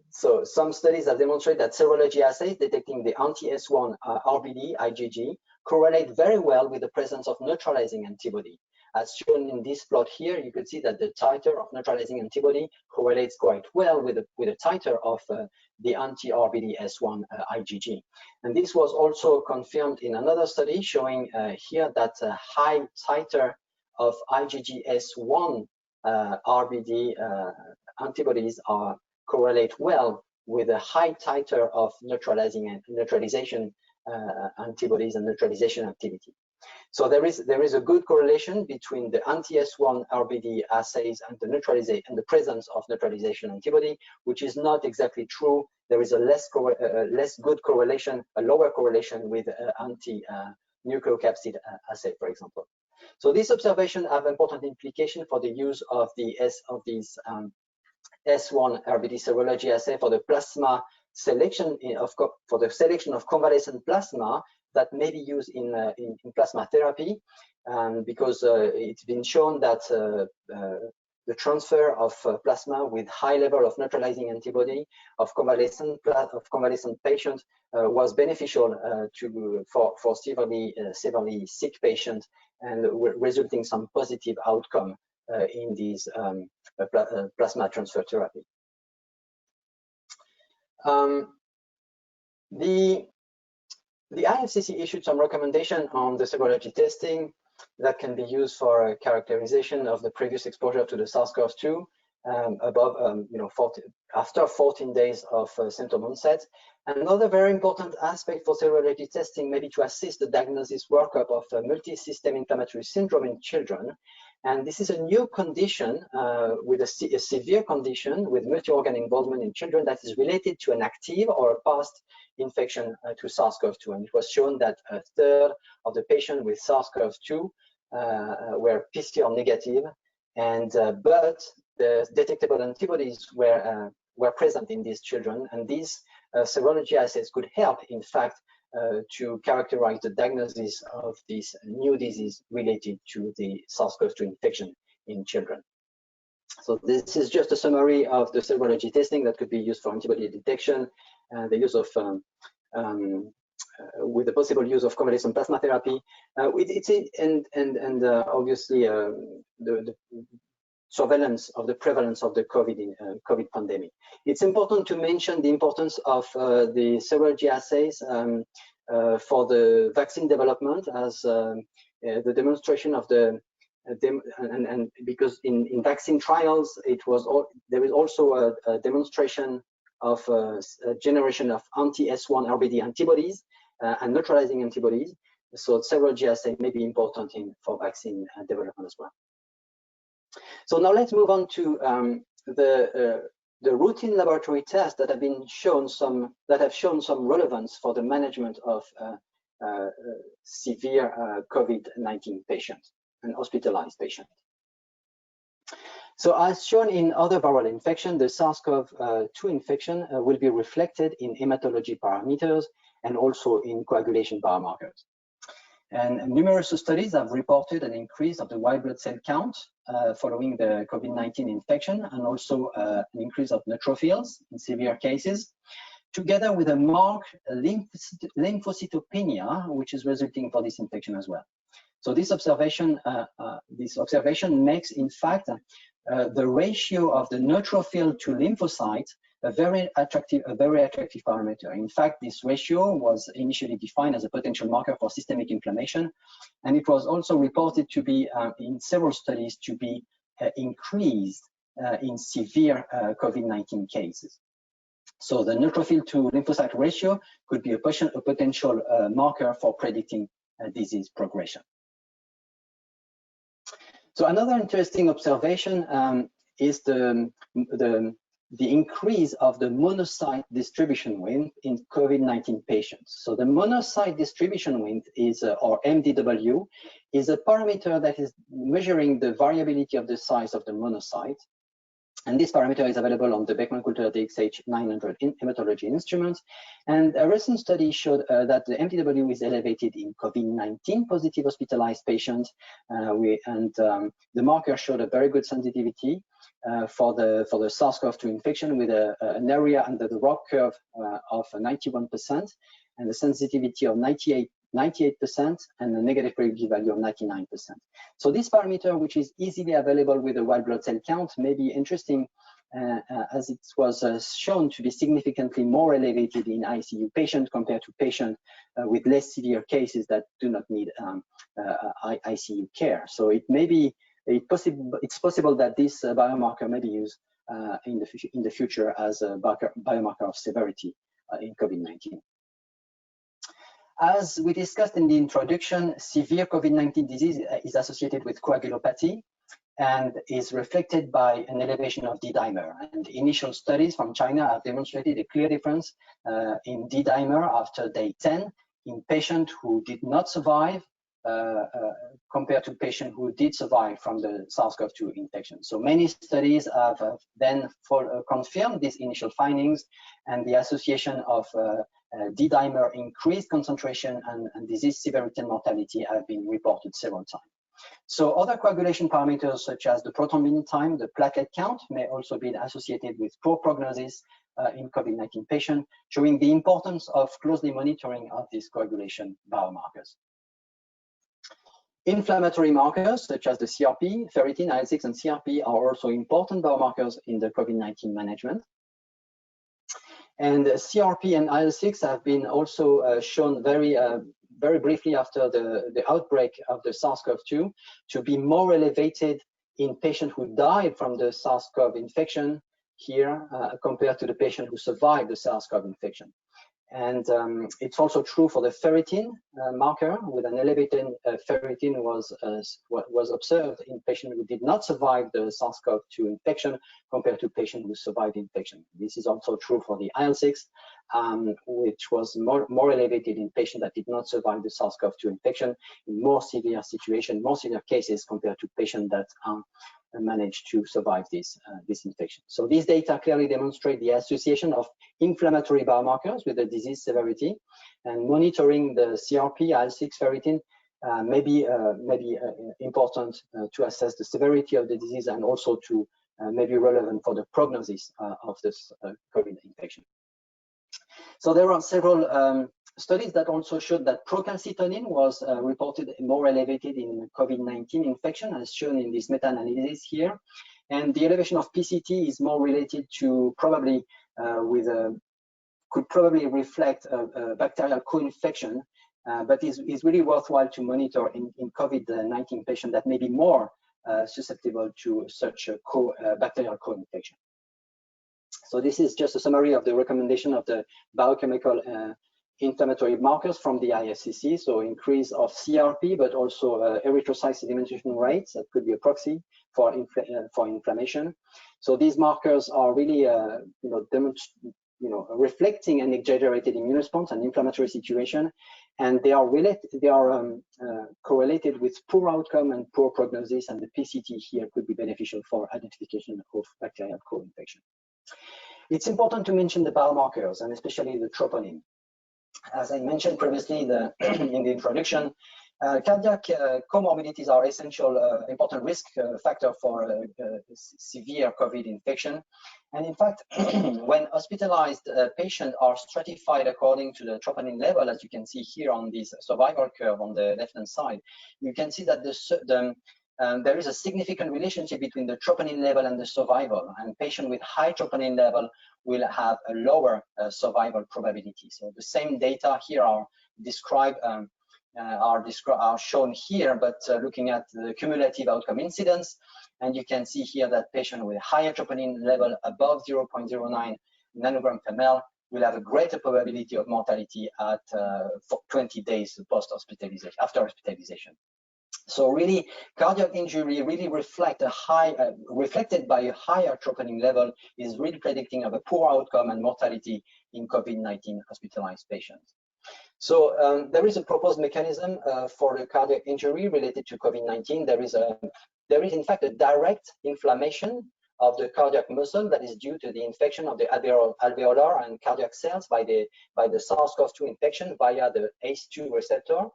So some studies have demonstrated that serology assays detecting the anti-S1 RBD IgG correlate very well with the presence of neutralizing antibody. As shown in this plot here, you can see that the titer of neutralizing antibody correlates quite well with the titer of the anti-RBD S1 IgG. And this was also confirmed in another study showing here that high titer of IgG S1 RBD antibodies correlate well with a high titer of neutralization antibodies and neutralization activity. So there is a good correlation between the anti-S1 RBD assays and the presence of neutralization antibody, which is not exactly true. There is a less good correlation, a lower correlation with anti-nucleocapsid assay, for example. So these observations have important implication for the use of these S1 RBD serology assay for the plasma selection for the selection of convalescent plasma that may be used in plasma therapy, because it's been shown that the transfer of plasma with high level of neutralizing antibody of convalescent patients was beneficial for severely sick patients, and resulting some positive outcome in these plasma transfer therapy. The IFCC issued some recommendation on the serology testing that can be used for characterization of the previous exposure to the SARS-CoV-2 after 14 days of symptom onset. Another very important aspect for serology testing may be to assist the diagnosis workup of multi-system inflammatory syndrome in children. And this is a new condition with a severe condition with multi-organ involvement in children that is related to an active or a past infection to SARS-CoV-2. And it was shown that a third of the patients with SARS-CoV-2 were PCR negative, and but the detectable antibodies were present in these children, and these serology assays could help, in fact, to characterize the diagnosis of this new disease related to the SARS-CoV-2 infection in children. So this is just a summary of the serology testing that could be used for antibody detection, the use of with the possible use of convalescent plasma therapy. Obviously the surveillance of the prevalence of the COVID pandemic. It's important to mention the importance of the serology assays for the vaccine development, as the demonstration of the because in vaccine trials there is also a demonstration of a generation of anti-S1 RBD antibodies and neutralizing antibodies. So serology assay may be important for vaccine development as well. So now let's move on to the routine laboratory tests that have shown some relevance for the management of severe COVID-19 patients and hospitalized patients. So as shown in other viral infection, the SARS-CoV-2 infection will be reflected in hematology parameters and also in coagulation biomarkers. And numerous studies have reported an increase of the white blood cell count following the COVID-19 infection, and also an increase of neutrophils in severe cases, together with a marked lymphocytopenia, which is resulting for this infection as well. So this observation makes, in fact, the ratio of the neutrophil to lymphocyte a very attractive parameter. In fact, this ratio was initially defined as a potential marker for systemic inflammation, and it was also reported to be in several studies to be increased in severe COVID-19 cases. So the neutrophil to lymphocyte ratio could be a potential marker for predicting disease progression. So another interesting observation is the increase of the monocyte distribution width in COVID-19 patients. So the monocyte distribution width is, or MDW, is a parameter that is measuring the variability of the size of the monocyte. And this parameter is available on the Beckman Coulter DXH 900 hematology instrument. And a recent study showed that the MDW is elevated in COVID-19 positive hospitalized patients, the marker showed a very good sensitivity for the SARS-CoV-2 infection, with an area under the ROC curve of 91% and a sensitivity of 98% and a negative predictive value of 99%. So this parameter, which is easily available with a white blood cell count, may be interesting as it was shown to be significantly more elevated in ICU patients compared to patients with less severe cases that do not need ICU care. So it may be it's possible that this biomarker may be used in the future as a biomarker of severity in COVID-19. As we discussed in the introduction, severe COVID-19 disease is associated with coagulopathy and is reflected by an elevation of D-dimer. And initial studies from China have demonstrated a clear difference in D-dimer after day 10 in patients who did not survive compared to patients who did survive from the SARS-CoV-2 infection. So many studies have then confirmed these initial findings, and the association of D-dimer increased concentration and disease severity and mortality have been reported several times. So other coagulation parameters such as the proton beam time, the platelet count may also be associated with poor prognosis in COVID-19 patients, showing the importance of closely monitoring of these coagulation biomarkers. Inflammatory markers such as the CRP, ferritin, IL-6, and CRP are also important biomarkers in the COVID-19 management. And CRP and IL-6 have been also shown very briefly after the outbreak of the SARS-CoV-2 to be more elevated in patients who died from the SARS-CoV infection here compared to the patient who survived the SARS-CoV infection. And it's also true for the ferritin marker, with an elevated ferritin was observed in patients who did not survive the SARS-CoV-2 infection compared to patients who survived the infection. This is also true for the IL-6, which was more elevated in patients that did not survive the SARS-CoV-2 infection in more severe situations, more severe cases compared to patients that managed to survive this infection. So these data clearly demonstrate the association of inflammatory biomarkers with the disease severity, and monitoring the CRP, IL-6, ferritin may be important to assess the severity of the disease, and also to may be relevant for the prognosis of this COVID infection. So there are several studies that also showed that procalcitonin was reported more elevated in COVID-19 infection, as shown in this meta-analysis here. And the elevation of PCT is more related to probably could probably reflect a bacterial co-infection, but is really worthwhile to monitor in COVID-19 patients that may be more susceptible to such a bacterial co-infection. So this is just a summary of the recommendation of the biochemical inflammatory markers from the IFCC. So increase of CRP, but also erythrocyte sedimentation rates, that could be a proxy for inflammation. So these markers are really, reflecting an exaggerated immune response and inflammatory situation, and they are correlated with poor outcome and poor prognosis, and the PCT here could be beneficial for identification of bacterial co-infection. It's important to mention the biomarkers, and especially the troponin. As I mentioned previously in the introduction, cardiac comorbidities are essential, important risk factor for severe COVID infection. And in fact, when hospitalized patients are stratified according to the troponin level, as you can see here on this survival curve on the left-hand side, you can see that there is a significant relationship between the troponin level and the survival. And patients with high troponin level will have a lower survival probability. So the same data here are described. Are shown here, but looking at the cumulative outcome incidence, and you can see here that patients with higher troponin level above 0.09 nanogram per ml will have a greater probability of mortality at 20 days post-hospitalization, after hospitalization. So really, cardiac injury really reflected by a higher troponin level is really predicting of a poor outcome and mortality in COVID-19 hospitalized patients. So there is a proposed mechanism for the cardiac injury related to COVID-19. There is in fact a direct inflammation of the cardiac muscle that is due to the infection of the alveolar and cardiac cells by the SARS-CoV-2 infection via the ACE2 receptor.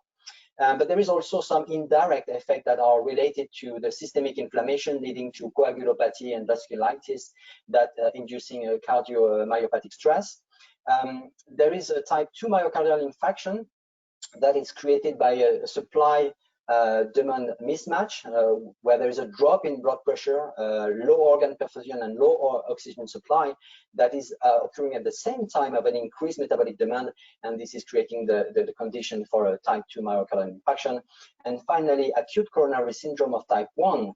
But there is also some indirect effects that are related to the systemic inflammation leading to coagulopathy and vasculitis that inducing a cardiomyopathic stress. There is a type 2 myocardial infarction that is created by a supply demand mismatch, where there is a drop in blood pressure, low organ perfusion, and low oxygen supply that is occurring at the same time of an increased metabolic demand, and this is creating the condition for a type 2 myocardial infarction. And finally, acute coronary syndrome of type 1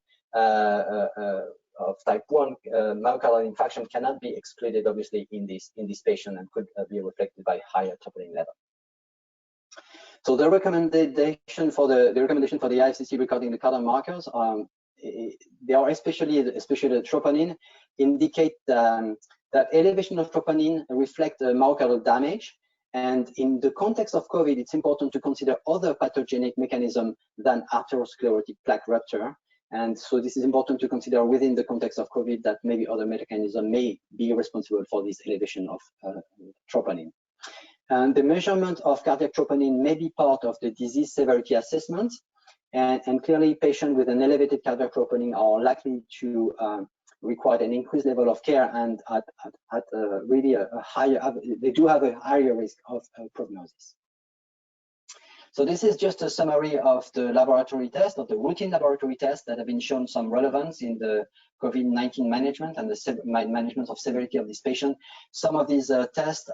myocardial infarction cannot be excluded, obviously, in this patient, and could be reflected by higher troponin level. So the recommendation for the IFCC regarding the cardiac markers, they are especially the troponin, indicate that elevation of troponin reflect myocardial damage. And in the context of COVID, it's important to consider other pathogenic mechanisms than atherosclerotic plaque rupture. And so this is important to consider within the context of COVID, that maybe other mechanisms may be responsible for this elevation of troponin. And the measurement of cardiac troponin may be part of the disease severity assessment. And clearly, patients with an elevated cardiac troponin are likely to require an increased level of care, and really a higher, they do have a higher risk of prognosis. So this is just a summary of the laboratory test, of the routine laboratory tests that have been shown some relevance in the COVID-19 management and the management of severity of this patient. Some of these tests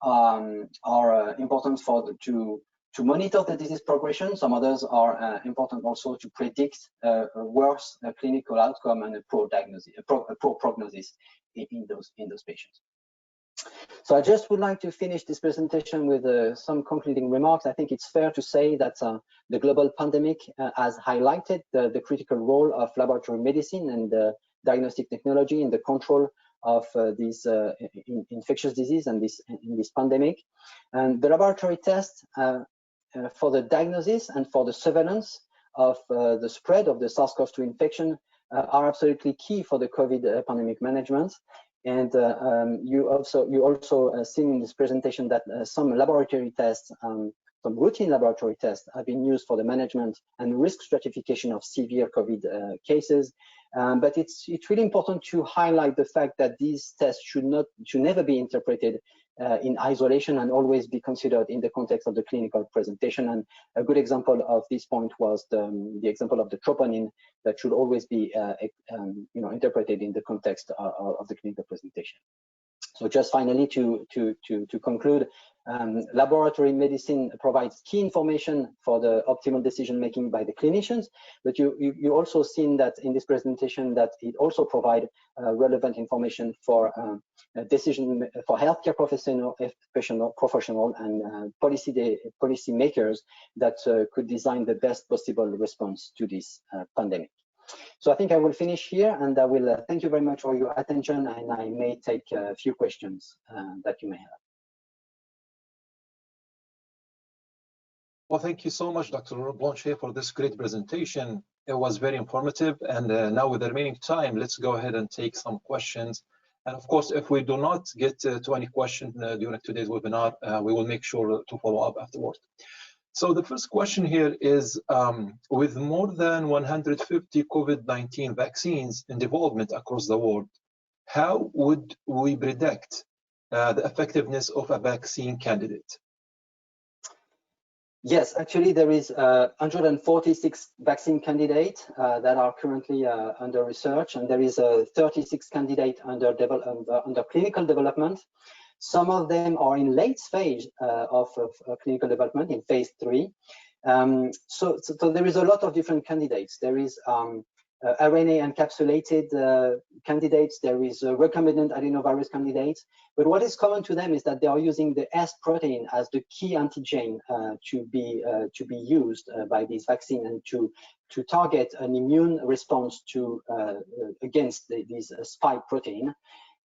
are important to monitor the disease progression. Some others are important also to predict a worse clinical outcome and a poor diagnosis, a poor prognosis in those patients. So I just would like to finish this presentation with some concluding remarks. I think it's fair to say that the global pandemic has highlighted the critical role of laboratory medicine and diagnostic technology in the control of these infectious disease and in this pandemic. And the laboratory tests for the diagnosis and for the surveillance of the spread of the SARS-CoV-2 infection are absolutely key for the COVID pandemic management. And you also seen in this presentation that some laboratory tests, some routine laboratory tests have been used for the management and risk stratification of severe COVID cases. But it's really important to highlight the fact that these tests should never be interpreted in isolation and always be considered in the context of the clinical presentation. And a good example of this point was the example of the troponin that should always be interpreted in the context of the clinical presentation. So just finally to conclude, laboratory medicine provides key information for the optimal decision making by the clinicians, but you also seen that in this presentation that it also provides relevant information for decision for healthcare professional and policy makers that could design the best possible response to this pandemic. So I think I will finish here, and I will thank you very much for your attention, and I may take a few questions that you may have.
Well, thank you so much, Dr. Blanchet, for this great presentation. It was very informative. And now with the remaining time, let's go ahead and take some questions. And of course, if we do not get to any question during today's webinar, we will make sure to follow up afterward. So the first question here is, with more than 150 COVID-19 vaccines in development across the world, how would we predict the effectiveness of a vaccine candidate?
Yes, actually, there is 146 vaccine candidates that are currently under research, and there is 36 candidates under clinical development. Some of them are in late phase of clinical development, in phase 3. So there is a lot of different candidates. There is RNA encapsulated candidates. There is recombinant adenovirus candidates. But what is common to them is that they are using the S protein as the key antigen to be used by this vaccine, and to target an immune response to against this spike protein.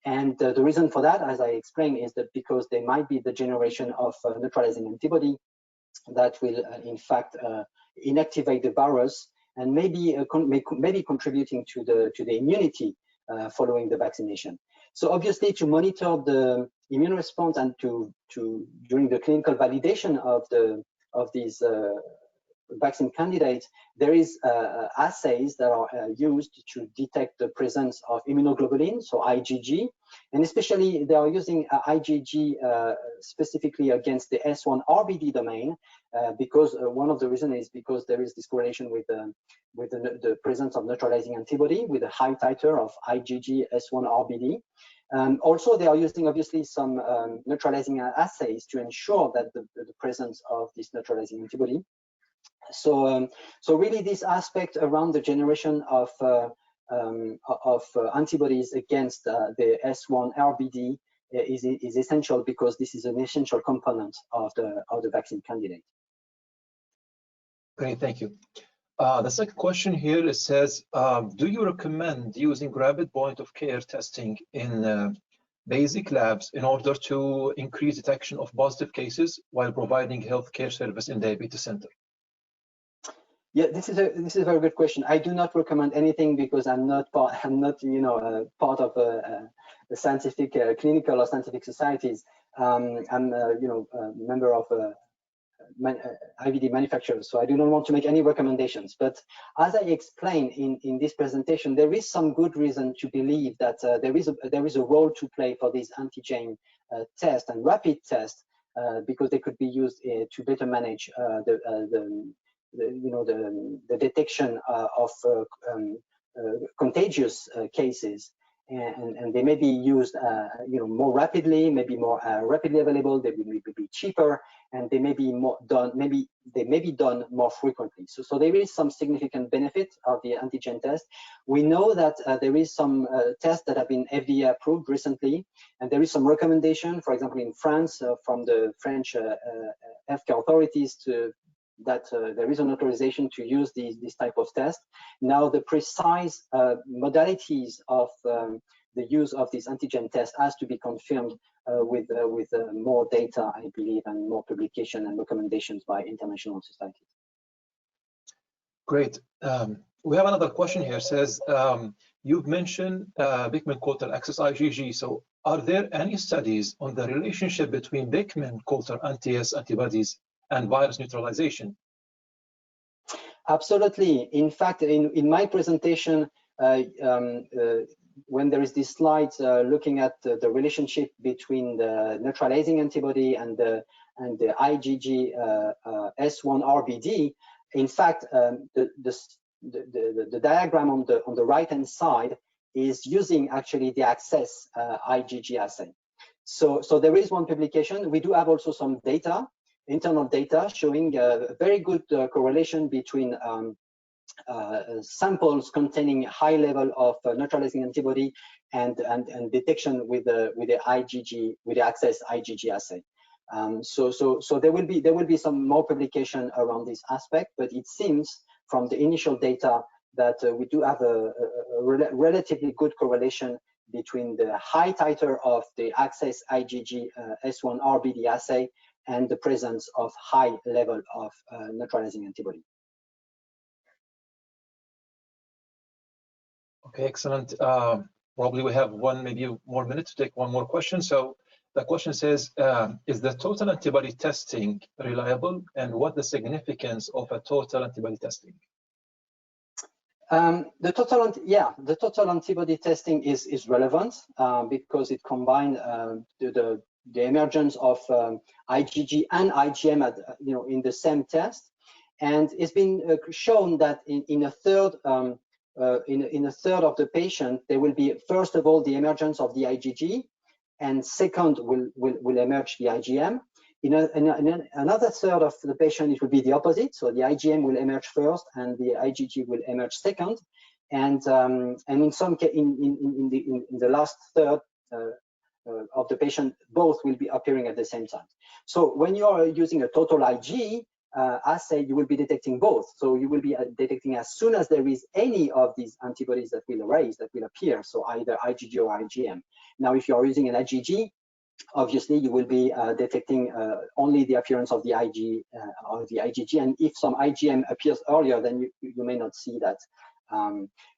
And the reason for that, as I explained, is that because they might be the generation of neutralizing antibody that will, in fact, inactivate the virus, and maybe contributing to the immunity following the vaccination. So obviously, to monitor the immune response and during the clinical validation of these vaccine candidates, there is assays that are used to detect the presence of immunoglobulin, so IgG, and especially they are using IgG specifically against the S1-RBD domain, because one of the reasons is because there is this correlation with the presence of neutralizing antibody with a high titer of IgG S1-RBD. Also, they are using obviously some neutralizing assays to ensure that the presence of this neutralizing antibody. So really, this aspect around the generation of antibodies against the S1-RBD is essential, because this is an essential component of the vaccine candidate.
Great, thank you. The second question here, it says, do you recommend using rapid point of care testing in basic labs in order to increase detection of positive cases while providing healthcare service in diabetes center?
Yeah, this is a very good question. I do not recommend anything, because I'm not part of a scientific clinical or scientific societies. I'm a member of IVD manufacturers, so I do not want to make any recommendations. But as I explained in this presentation, there is some good reason to believe that there is a role to play for these antigen test and rapid test, because they could be used to better manage the detection of contagious cases, and they may be used more rapidly, maybe more rapidly available. They may be cheaper, and they may be done more frequently. So there is some significant benefit of the antigen test. We know that there is some tests that have been FDA approved recently, and there is some recommendation, for example, in France from the French healthcare authorities that there is an authorization to use this type of test. Now, the precise modalities of the use of this antigen test has to be confirmed with more data, I believe, and more publication and recommendations by international societies.
Great. We have another question here. It says, you've mentioned Beckman-Coulter access IgG. So are there any studies on the relationship between Beckman-Coulter anti-S antibodies and virus neutralization?
Absolutely. In fact, in my presentation, when there is this slide looking at the relationship between the neutralizing antibody and the IgG S1-RBD, in fact, the diagram on the right-hand side is using actually the Access IgG assay. So there is one publication. We do have also some data, internal data, showing a very good correlation between samples containing high level of neutralizing antibody and detection with the IgG, with the Access IgG assay. So there will be some more publication around this aspect, but it seems from the initial data that we do have a relatively good correlation between the high titer of the Assays IgG S1-RBD assay and the presence of high level of neutralizing antibody.
Okay, excellent. Probably we have maybe more minute to take one more question. So the question says, is the total antibody testing reliable, and what the significance of a total antibody testing?
The total antibody testing is relevant because it combines the emergence of IgG and IgM at, in the same test, and it's been shown that in a third of the patient there will be, first of all, the emergence of the IgG, and second will emerge the IgM. In another third of the patient, it will be the opposite. So the IgM will emerge first, and the IgG will emerge second. And in some case, in the last third of the patient, both will be appearing at the same time. So when you are using a total Ig assay, you will be detecting both. So you will be detecting as soon as there is any of these antibodies that will arise, that will appear. So either IgG or IgM. Now, if you are using an IgG, obviously you will be detecting only the appearance of the IgG, and if some IgM appears earlier, then you may not see that.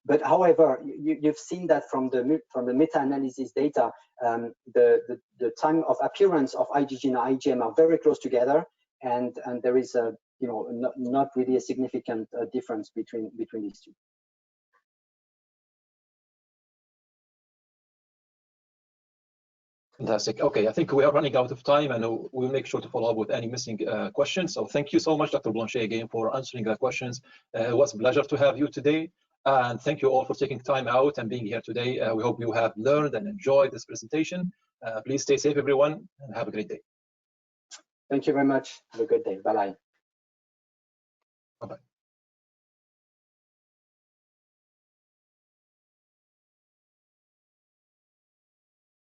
But however, you've seen that from the meta-analysis data, the time of appearance of IgG and IgM are very close together, and there is not really a significant difference between these two.
Fantastic. Okay, I think we are running out of time, and we'll make sure to follow up with any missing questions. So thank you so much, Dr. Blanchet, again, for answering the questions. It was a pleasure to have you today. And thank you all for taking time out and being here today. We hope you have learned and enjoyed this presentation. Please stay safe, everyone, and have a great day.
Thank you very much. Have a good day. Bye-bye.
Bye-bye.